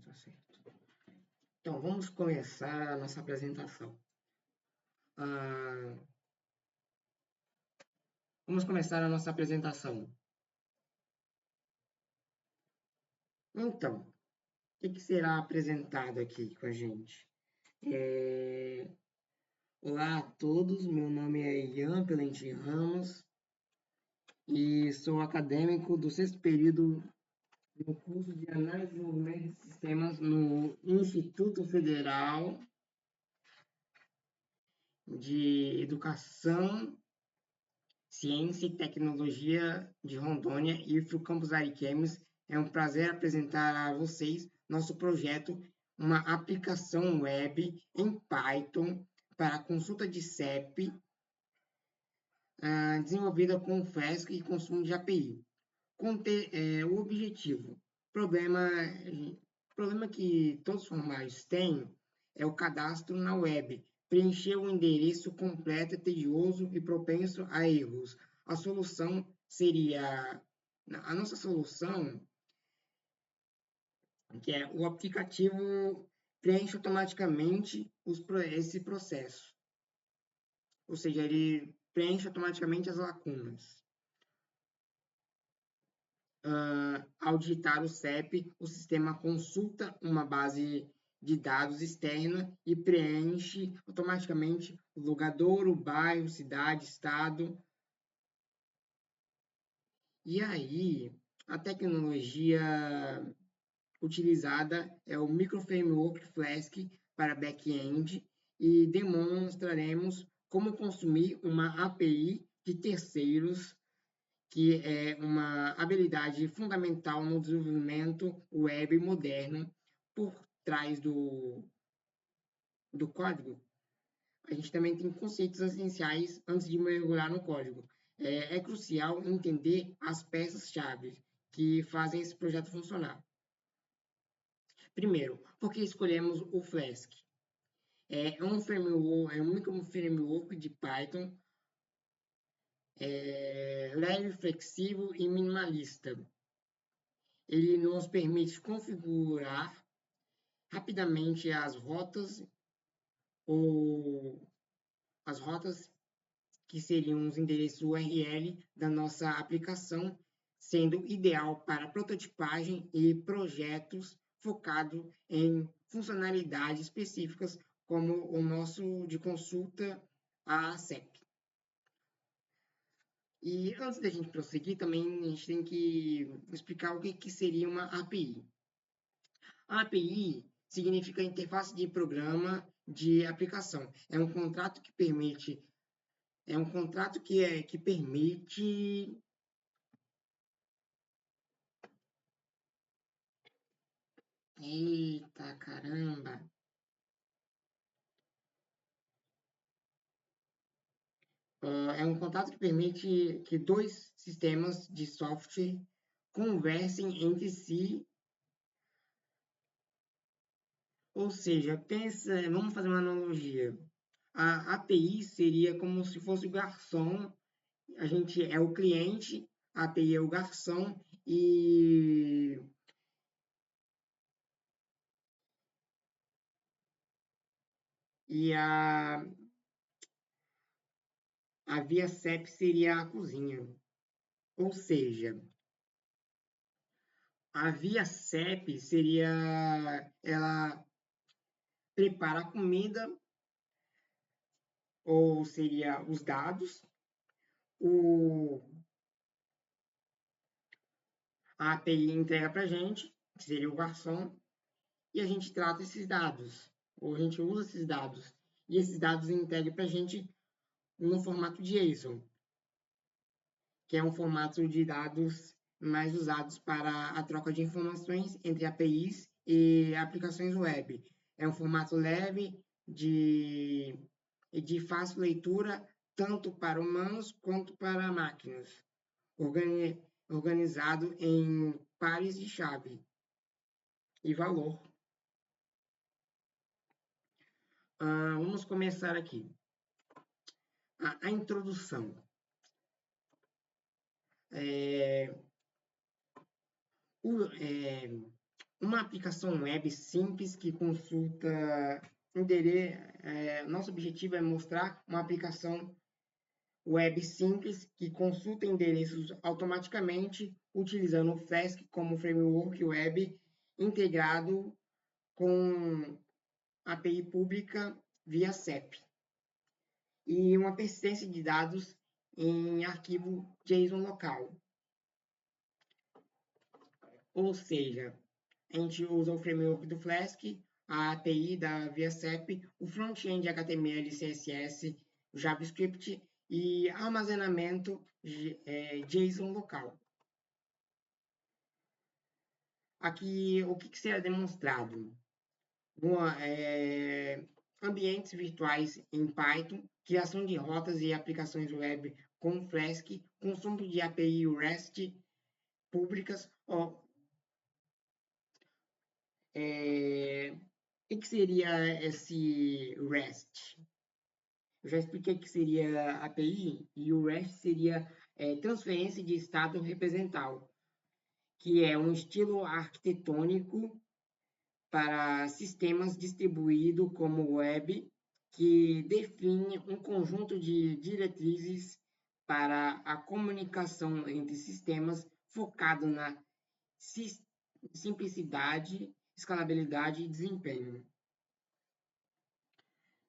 Tá certo. Então, vamos começar a nossa apresentação. Ah, vamos começar a nossa apresentação. Então, o que será apresentado aqui com a gente? Olá a todos, meu nome é Ian Pelenti Ramos e sou acadêmico do sexto período no curso de Análise e Desenvolvimento de Sistemas no Instituto Federal de Educação, Ciência e Tecnologia de Rondônia, IFRO Campus Ariquemes. É um prazer apresentar a vocês nosso projeto, uma aplicação web em Python para consulta de CEP, desenvolvida com Flask e consumo de API. O objetivo, problema, problema que todos os formulários têm é o cadastro na web. Preencher o endereço completo é tedioso e propenso a erros. A solução seria, a nossa solução, que é o aplicativo preenche automaticamente esse processo. Ou seja, ele preenche automaticamente as lacunas. Ao digitar o CEP, o sistema consulta uma base de dados externa e preenche automaticamente o lugador, o bairro, cidade, estado. E aí, a tecnologia utilizada é o Microframework Flask para back-end e demonstraremos como consumir uma API de terceiros, que é uma habilidade fundamental no desenvolvimento web moderno por trás do código. A gente também tem conceitos essenciais antes de mergulhar no código. É crucial entender as peças-chave que fazem esse projeto funcionar. Primeiro, por que escolhemos o Flask? É um micro-framework de Python leve, flexível e minimalista. Ele nos permite configurar rapidamente as rotas que seriam os endereços URL da nossa aplicação, sendo ideal para prototipagem e projetos focados em funcionalidades específicas, como o nosso de consulta à CEP. E antes da gente prosseguir, também a gente tem que explicar o que seria uma API. A API significa interface de programa de aplicação. É um contrato que permite. Eita caramba! É um contrato que permite que dois sistemas de software conversem entre si. Ou seja, vamos fazer uma analogia. A API seria como se fosse o garçom, a gente é o cliente, a API é o garçom e a via CEP seria a cozinha. Ou seja, a via CEP ela prepara a comida, ou seria os dados, a API entrega para a gente, que seria o garçom, e a gente trata esses dados, ou a gente usa esses dados, e esses dados entregam para a gente no formato JSON, que é um formato de dados mais usados para a troca de informações entre APIs e aplicações web. É um formato leve de fácil leitura, tanto para humanos quanto para máquinas, organizado em pares de chave e valor. Vamos começar aqui. A introdução. uma aplicação web simples que consulta nosso objetivo é mostrar uma aplicação web simples que consulta endereços automaticamente utilizando o Flask como framework web integrado com API pública via CEP e uma persistência de dados em arquivo JSON local. Ou seja, a gente usa o framework do Flask, a API da ViaCep, o front-end HTML, CSS, JavaScript e armazenamento JSON local. Aqui, o que será demonstrado? Ambientes virtuais em Python, criação de rotas e aplicações web com Flask, consumo de API REST públicas. O que seria esse REST? Eu já expliquei que seria API e o REST seria transferência de estado represental, que é um estilo arquitetônico para sistemas distribuído como web, que define um conjunto de diretrizes para a comunicação entre sistemas focado na simplicidade, escalabilidade e desempenho.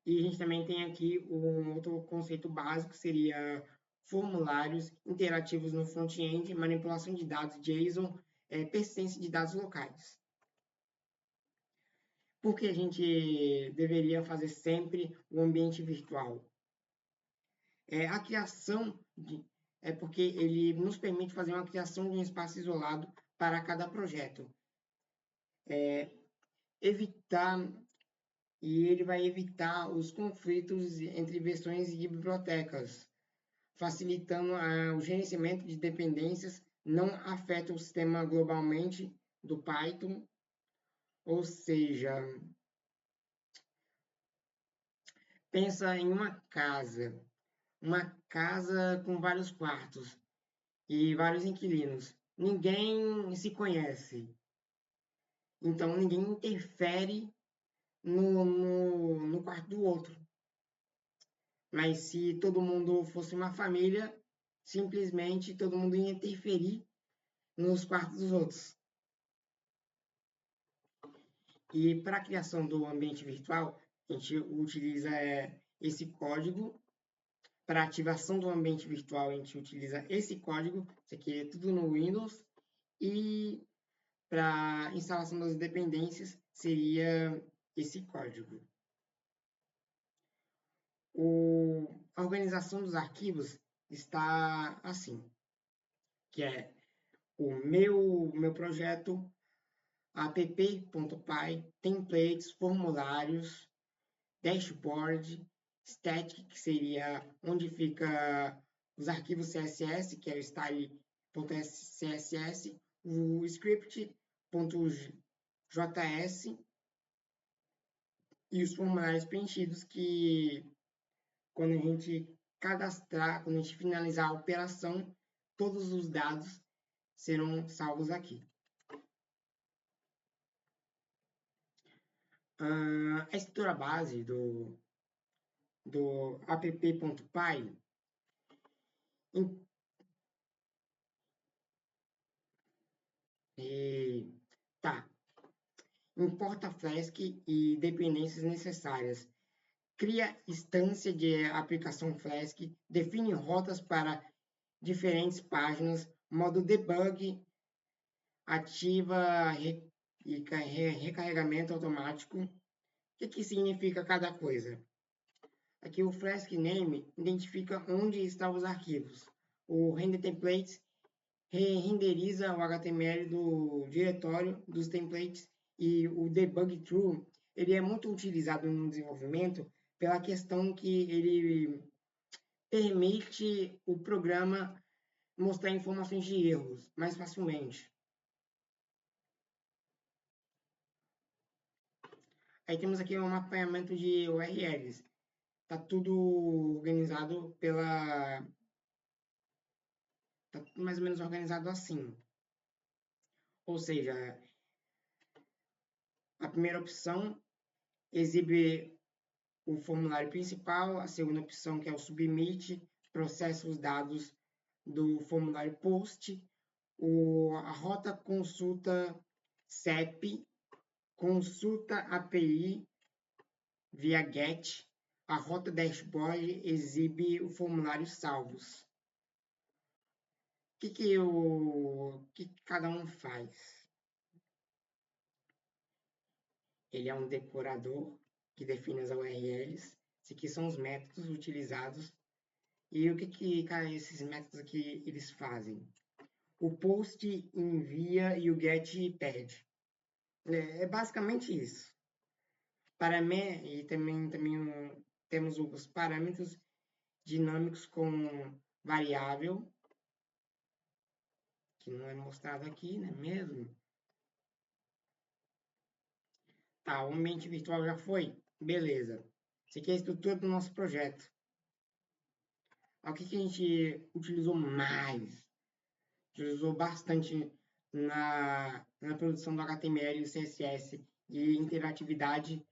E a gente também tem aqui um outro conceito básico, seria formulários interativos no front-end, manipulação de dados JSON, persistência de dados locais. Por que a gente deveria fazer sempre o ambiente virtual? A criação é porque ele nos permite fazer uma criação de um espaço isolado para cada projeto. Ele vai evitar os conflitos entre versões de bibliotecas, facilitando o gerenciamento de dependências, não afeta o sistema globalmente do Python, ou seja, pensa em uma casa com vários quartos e vários inquilinos. Ninguém se conhece, então ninguém interfere no quarto do outro. Mas se todo mundo fosse uma família, simplesmente todo mundo ia interferir nos quartos dos outros. E para a criação do ambiente virtual, a gente utiliza esse código. Para ativação do ambiente virtual, a gente utiliza esse código. Isso aqui é tudo no Windows. E para instalação das dependências, seria esse código. A organização dos arquivos está assim, que é o meu projeto app.py, templates, formulários, dashboard, static, que seria onde fica os arquivos CSS, que é o style.css, o script.js e os formulários preenchidos que quando a gente cadastrar, quando a gente finalizar a operação, todos os dados serão salvos aqui. A estrutura base do app.py importa Flask e dependências necessárias, cria instância de aplicação Flask, define rotas para diferentes páginas, modo debug, ativa recarregamento automático. O que significa cada coisa? Aqui o Flask Name identifica onde estão os arquivos. O Render Templates renderiza o HTML do diretório dos templates e o Debug True ele é muito utilizado no desenvolvimento pela questão que ele permite o programa mostrar informações de erros mais facilmente. Aí temos aqui um mapeamento de URLs. Tá tudo organizado tá tudo mais ou menos organizado assim. Ou seja, A primeira opção exibe o formulário principal, a segunda opção, que é o submit, processa os dados do formulário post, a rota consulta CEP, consulta API via GET, a rota dashboard exibe o formulário salvos. O que cada um faz? Ele é um decorador que define as URLs. Esses aqui são os métodos utilizados. E o que esses métodos aqui eles fazem? O post envia e o get pede. É basicamente isso. E também temos os parâmetros dinâmicos com variável, que não é mostrado aqui, não é mesmo? Tá, o ambiente virtual já foi? Beleza. Isso aqui é a estrutura do nosso projeto. O que a gente utilizou mais? Utilizou bastante na produção do HTML e CSS e interatividade,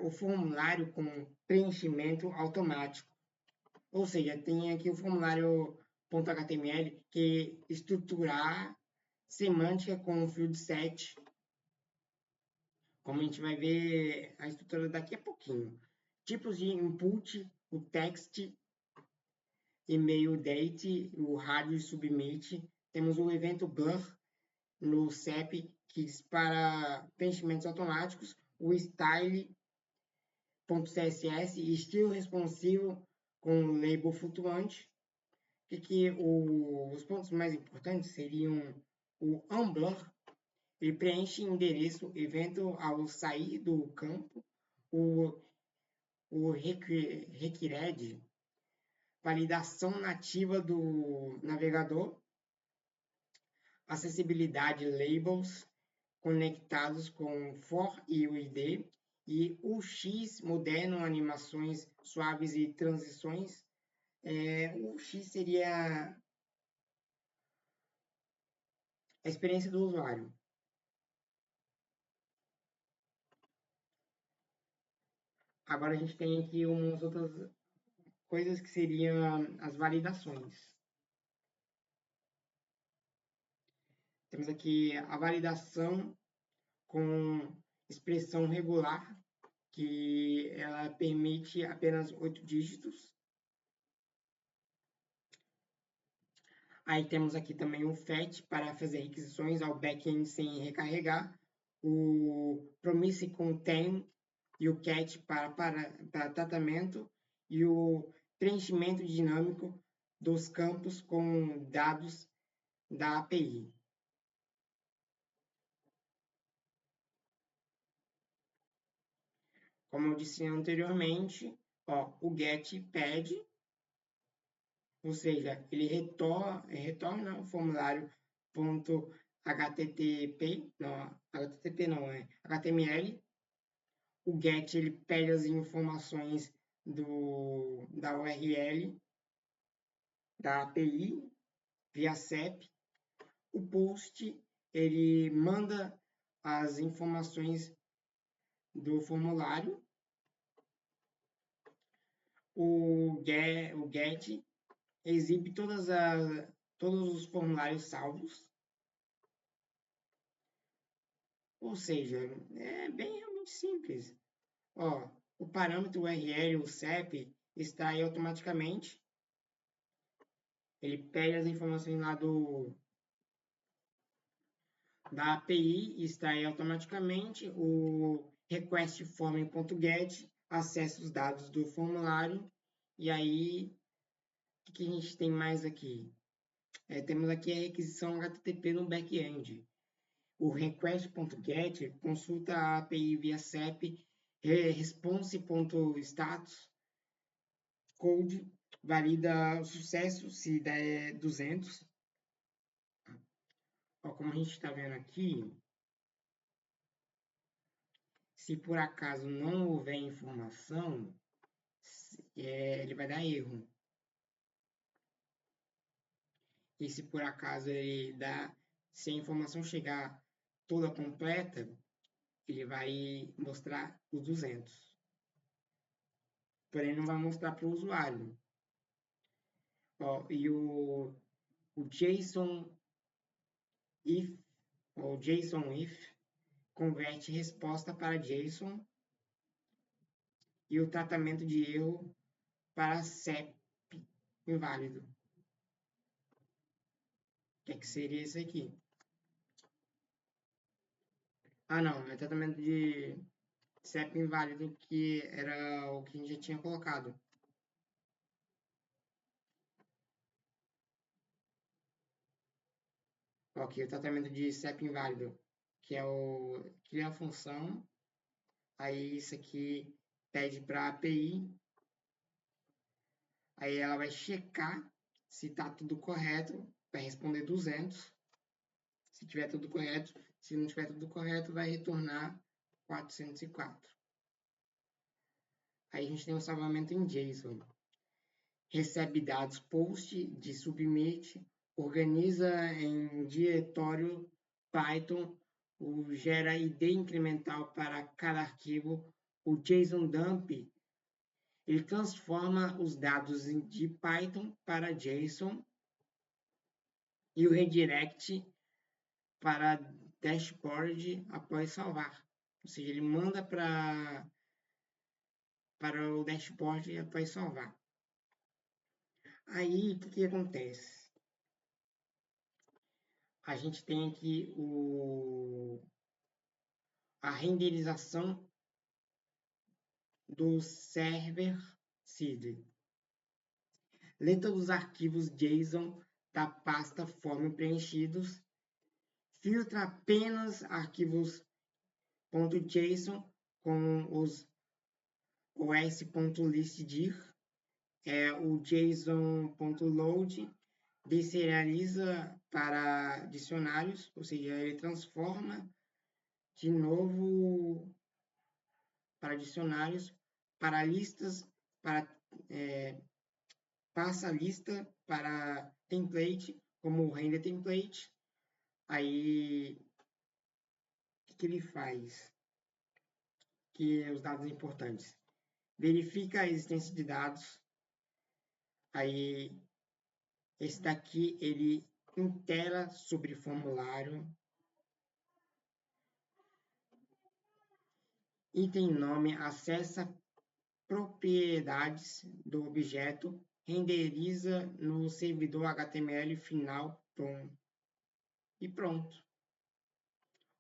o formulário com preenchimento automático. Ou seja, tem aqui o formulário .html que estruturar semântica com o field set, como a gente vai ver a estrutura daqui a pouquinho. Tipos de input, o text, e-mail date, o radius submit. Temos o evento blur no CEP, que dispara preenchimentos automáticos, o style.css e estilo responsivo com label flutuante. Os pontos mais importantes seriam o unblur, ele preenche endereço evento ao sair do campo, o required, validação nativa do navegador, acessibilidade labels conectados com for e UID, e o X moderno, animações suaves e transições. O X seria a experiência do usuário. Agora a gente tem aqui umas outras coisas que seriam as validações. Temos aqui a validação com expressão regular, que ela permite apenas 8 dígitos. Aí temos aqui também o FET para fazer requisições ao back-end sem recarregar, o Promise Contain e o CAT para tratamento, e o preenchimento dinâmico dos campos com dados da API. Como eu disse anteriormente, o get pede, ou seja, ele retorna o formulário .http, não, HTTP não, é HTML. O get ele pede as informações da URL, da API, via CEP. O post ele manda as informações do formulário. O get exibe todos os formulários salvos. Ou seja, é bem realmente simples. O parâmetro URL, o CEP, extrai automaticamente. Ele pega as informações lá da API e extrai automaticamente. O request form.get acessa os dados do formulário. E aí, o que a gente tem mais aqui? Temos aqui a requisição HTTP no back-end. O request.get consulta a API via CEP, response.status, code, valida o sucesso se der 200. Como a gente está vendo aqui, se por acaso não houver informação, ele vai dar erro. E se por acaso se a informação chegar toda completa, ele vai mostrar os 200. Porém, não vai mostrar para o usuário. Ó, e o JSON if, ou JSON if, converte resposta para JSON e o tratamento de erro para CEP inválido. O que seria isso aqui? Ah, não, é tratamento de CEP inválido, que era o que a gente já tinha colocado. Ok, o tratamento de CEP inválido, que é a função. Aí isso aqui pede para a API. Aí ela vai checar se está tudo correto, vai responder 200. Se tiver tudo correto, se não tiver tudo correto, vai retornar 404. Aí a gente tem um salvamento em JSON. Recebe dados post de submit, organiza em diretório Python, gera ID incremental para cada arquivo, o JSON dump, ele transforma os dados de Python para JSON e o redirect para dashboard após salvar. Ou seja, ele manda para o dashboard após salvar. Aí, o que acontece? A gente tem aqui a renderização do server SID. Lê todos os arquivos JSON da pasta form preenchidos, filtra apenas arquivos .json com os os.listdir, o json.load deserializa para dicionários, ou seja, ele transforma de novo para dicionários, para listas, passa a lista para template, como o render template. Aí, o que ele faz? Que os dados importantes. Verifica a existência de dados. Aí, esse daqui, ele intera sobre formulário. Item nome, acessa propriedades do objeto, renderiza no servidor HTML final, e pronto.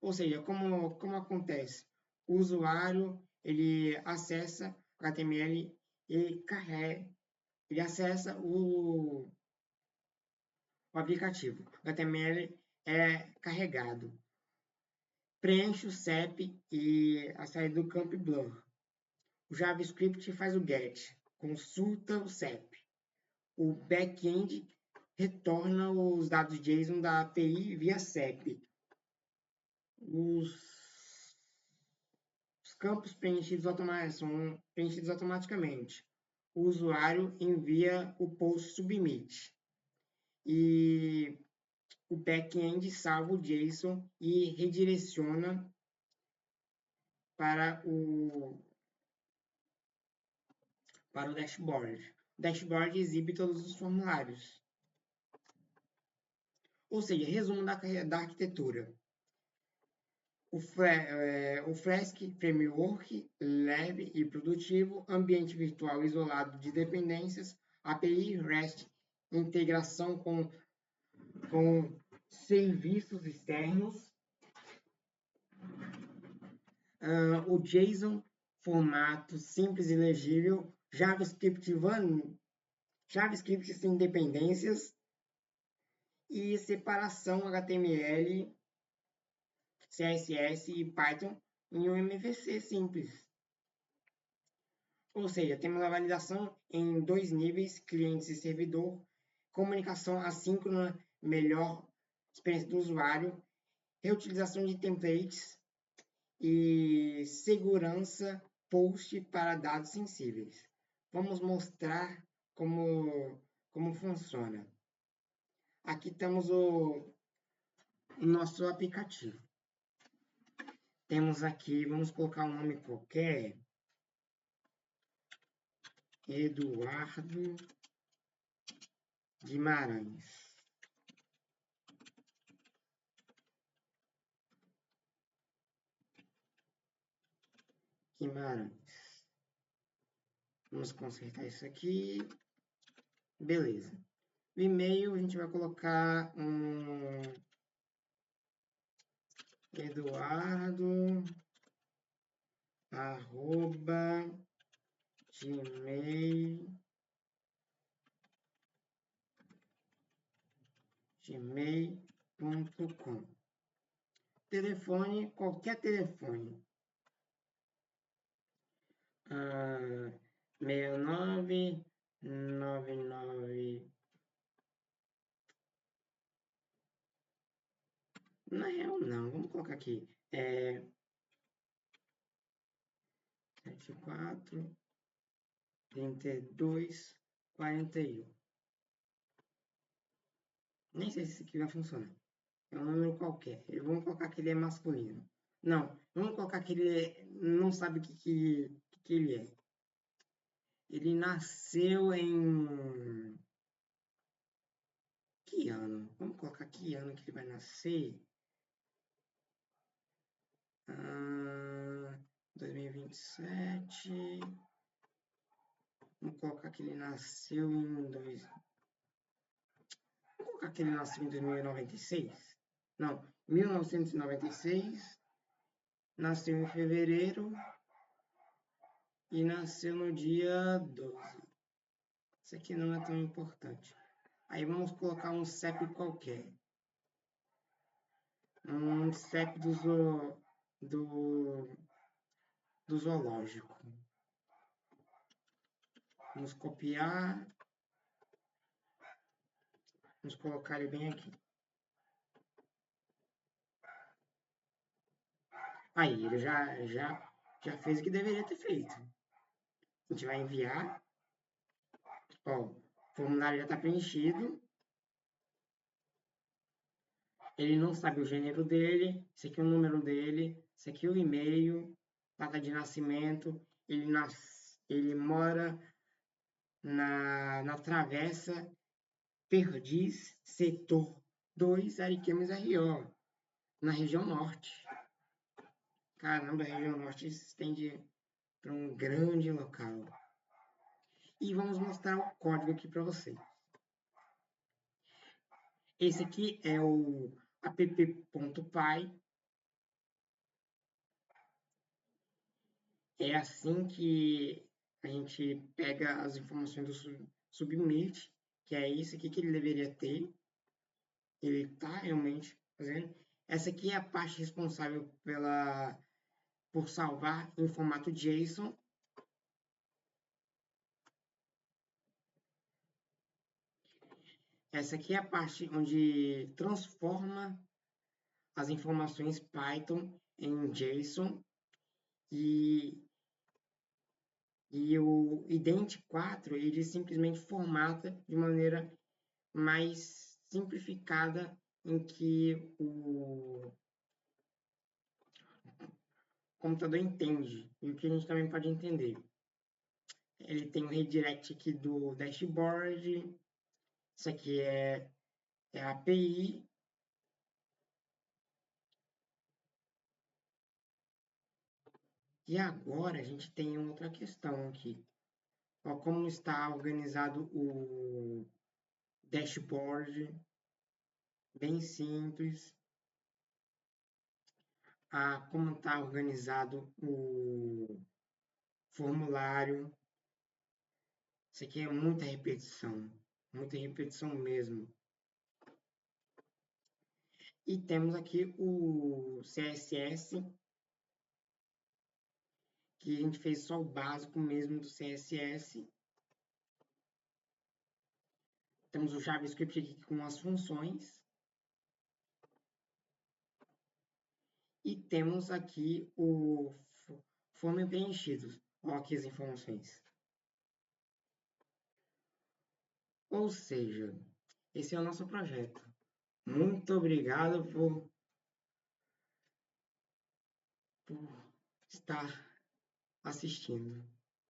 Ou seja, como acontece? O usuário, ele acessa o HTML e ele acessa o aplicativo. O HTML é carregado. Preenche o CEP e a saída do campo blur. O JavaScript faz o get, consulta o CEP. O back-end retorna os dados JSON da API via CEP. Os campos são preenchidos automaticamente. O usuário envia o post submit. E o back-end salva o JSON e redireciona para o dashboard. O dashboard exibe todos os formulários. Ou seja, resumo da arquitetura. O Flask, framework, leve e produtivo, ambiente virtual isolado de dependências, API REST, integração com serviços externos, o JSON, formato simples e legível, JavaScript sem dependências e separação HTML, CSS e Python em um MVC simples. Ou seja, temos a validação em 2 níveis, clientes e servidor, comunicação assíncrona, melhor experiência do usuário, reutilização de templates e segurança post para dados sensíveis. Vamos mostrar como funciona. Aqui temos o nosso aplicativo. Temos aqui, vamos colocar um nome qualquer. Eduardo Guimarães. Vamos consertar isso aqui. Beleza. O e-mail a gente vai colocar Eduardo @ gmail.com. Telefone, qualquer telefone. 6999. Na real, não. Vamos colocar aqui. 74 32 41. Nem sei se isso aqui vai funcionar. É um número qualquer. Vamos colocar que ele é masculino. Não, vamos colocar que ele não sabe o que ele é. Ele nasceu em... Que ano? Vamos colocar que ano que ele vai nascer. 2027. Vamos colocar que ele nasceu em... Vamos colocar que ele nasceu em 2096? Não, 1996. Nasceu em fevereiro. E nasceu no dia 12. Isso aqui não é tão importante. Aí vamos colocar um CEP qualquer. Um CEP do zoológico. Vamos copiar. Vamos colocar ele bem aqui. Aí, ele já fez o que deveria ter feito. A gente vai enviar. Ó, o formulário já está preenchido. Ele não sabe o gênero dele. Esse aqui é o número dele. Esse aqui é o e-mail. Data de nascimento. Ele mora na Travessa Perdiz, setor 2, Ariquemes RO, na região norte. Caramba, a região norte se estende para um grande local. E vamos mostrar o código aqui para vocês. Esse aqui é o app.py. É assim que a gente pega as informações do submit, que é isso aqui que ele deveria ter. Ele está realmente fazendo. Essa aqui é a parte responsável por salvar em formato JSON. Essa aqui é a parte onde transforma as informações Python em JSON e o ident4 ele simplesmente formata de maneira mais simplificada em que o computador entende e o que a gente também pode entender. Ele tem um redirect aqui do dashboard. Isso aqui é a API. E agora a gente tem outra questão aqui. Ó, como está organizado o dashboard, bem simples. Como está organizado o formulário. Isso aqui é muita repetição mesmo. E temos aqui o CSS, que a gente fez só o básico mesmo do CSS. Temos o JavaScript aqui com as funções. E temos aqui o form preenchidos. Olha aqui as informações. Ou seja, esse é o nosso projeto. Muito obrigado por por estar assistindo.